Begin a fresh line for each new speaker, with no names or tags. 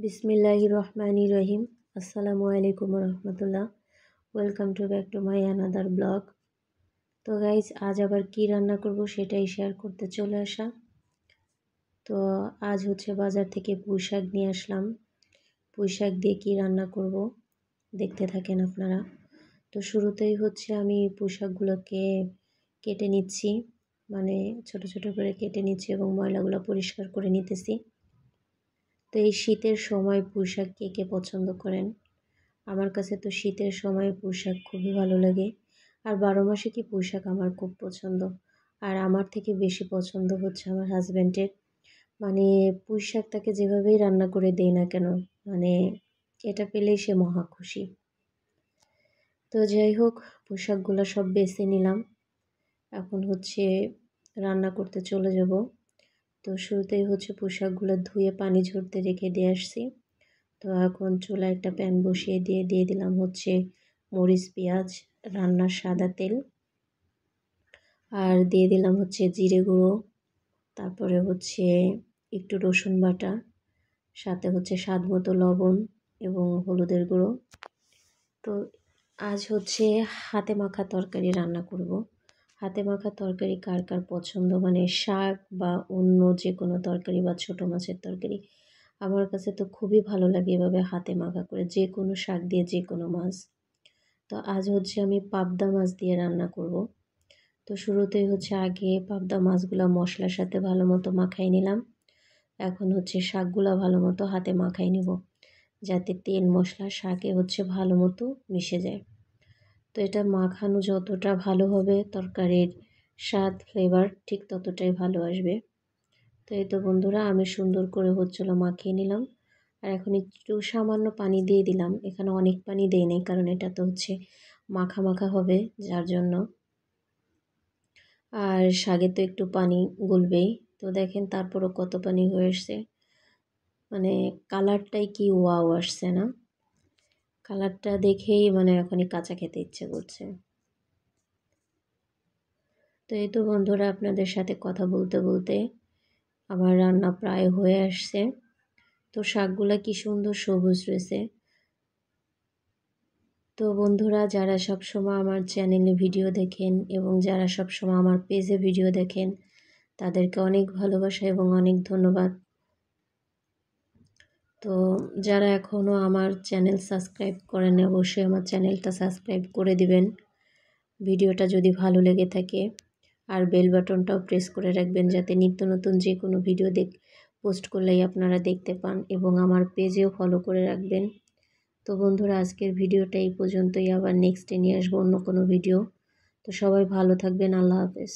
বিসমিল্লাহির রহমানির রহিম। আসসালামু আলাইকুম রহমতুল্লাহ। Welcome to back to my another blog. তো গাইজ, আজ আবার কি রান্না করব সেটাই শেয়ার করতে চলে আসা। তো আজ হচ্ছে বাজার থেকে পুঁই শাক নিয়ে আসলাম। পুঁই শাক দিয়ে কী রান্না করব দেখতে থাকেন আপনারা। তো শুরুতেই হচ্ছে আমি পুঁই শাকগুলোকে কেটে নিচ্ছি, মানে ছোট ছোট করে কেটে নিচ্ছি এবং ময়লাগুলো পরিষ্কার করে নিতেছি। তো এই শীতের সময় পুঁই শাক কে কে পছন্দ করেন? আমার কাছে তো শীতের সময় পুঁই শাক খুবই ভালো লাগে। আর 12 মাসে কি পুঁই শাক আমার খুব পছন্দ। আর আমার থেকে বেশি পছন্দ হচ্ছে আমার হাজব্যান্ডের। মানে পুঁই শাক তাকে যেভাবেই রান্না করে দেই না কেন, মানে এটা পেলেই সে মহা খুশি। তো যাই হোক, পুঁই শাকগুলো সব বেছে নিলাম। এখন হচ্ছে রান্না করতে চলে যাব। তো শুরুতেই হচ্ছে পুঁই শাকগুলো ধুয়ে পানি ঝরতে রেখে দিয়ে আসছি। তো এখন চুলায় একটা প্যান বসিয়ে দিয়ে দিলাম হচ্ছে মরিচ, পেঁয়াজ, রান্নার সাদা তেল, আর দিয়ে দিলাম হচ্ছে জিরে গুঁড়ো, তারপরে হচ্ছে একটু রসুন বাটা, সাথে হচ্ছে স্বাদ মতো লবণ এবং হলুদের গুঁড়ো। তো আজ হচ্ছে হাতে মাখা তরকারি রান্না করব। হাতে মাখা তরকারি কার কার পছন্দ, মানে শাক বা অন্য যে কোনো তরকারি বা ছোটো মাছের তরকারি। আমার কাছে তো খুবই ভালো লাগে এভাবে হাতে মাখা করে, যে কোনো শাক দিয়ে যে কোনো মাছ। তো আজ হচ্ছে আমি পাবদা মাছ দিয়ে রান্না করব। তো শুরুতেই হচ্ছে আগে পাবদা মাছগুলো মশলার সাথে ভালো মতো মাখাই নিলাম। এখন হচ্ছে শাকগুলো ভালো মতো হাতে মাখাই নেব, যাতে তেল মশলা শাকে হচ্ছে ভালো মতো মিশে যায়। তো এটা মাখানো যতটা ভালো হবে তরকারির স্বাদ ফ্লেভার ঠিক ততটাই ভালো আসবে। তো এই তো বন্ধুরা, আমি সুন্দর করে হচ্ছিল মাখিয়ে নিলাম। আর এখন একটু সামান্য পানি দিয়ে দিলাম। এখানে অনেক পানি দেই নাই, কারণ এটা তো হচ্ছে মাখা মাখা হবে, যার জন্য। আর শাকে তো একটু পানি গলবেই। তো দেখেন তারপরও কত পানি হয়ে আসছে, মানে কালারটাই কি ওয়াও আসছে না? কালারটা দেখেই মানে এখনই কাঁচা খেতে ইচ্ছে করছে। তো এই তো বন্ধুরা, আপনাদের সাথে কথা বলতে বলতে আমার রান্না প্রায় হয়ে আসছে। তো শাকগুলা কি সুন্দর সবুজ রয়েছে। তো বন্ধুরা, যারা সবসময় আমার চ্যানেলে ভিডিও দেখেন এবং যারা সবসময় আমার পেজে ভিডিও দেখেন, তাদেরকে অনেক ভালোবাসা এবং অনেক ধন্যবাদ। তো যারা এখনও আমার চ্যানেল সাবস্ক্রাইব করেন, অবশ্যই আমার চ্যানেলটা সাবস্ক্রাইব করে দিবেন ভিডিওটা যদি ভালো লেগে থাকে। আর বেল বাটনটাও প্রেস করে রাখবেন, যাতে নিত্য নতুন যে কোনো ভিডিও পোস্ট করলেই আপনারা দেখতে পান, এবং আমার পেজেও ফলো করে রাখবেন। তো বন্ধুরা, আজকের ভিডিওটা এই পর্যন্তই। আবার নেক্সটে নিয়ে আসবো অন্য কোনো ভিডিও। তো সবাই ভালো থাকবেন। আল্লাহ হাফেজ।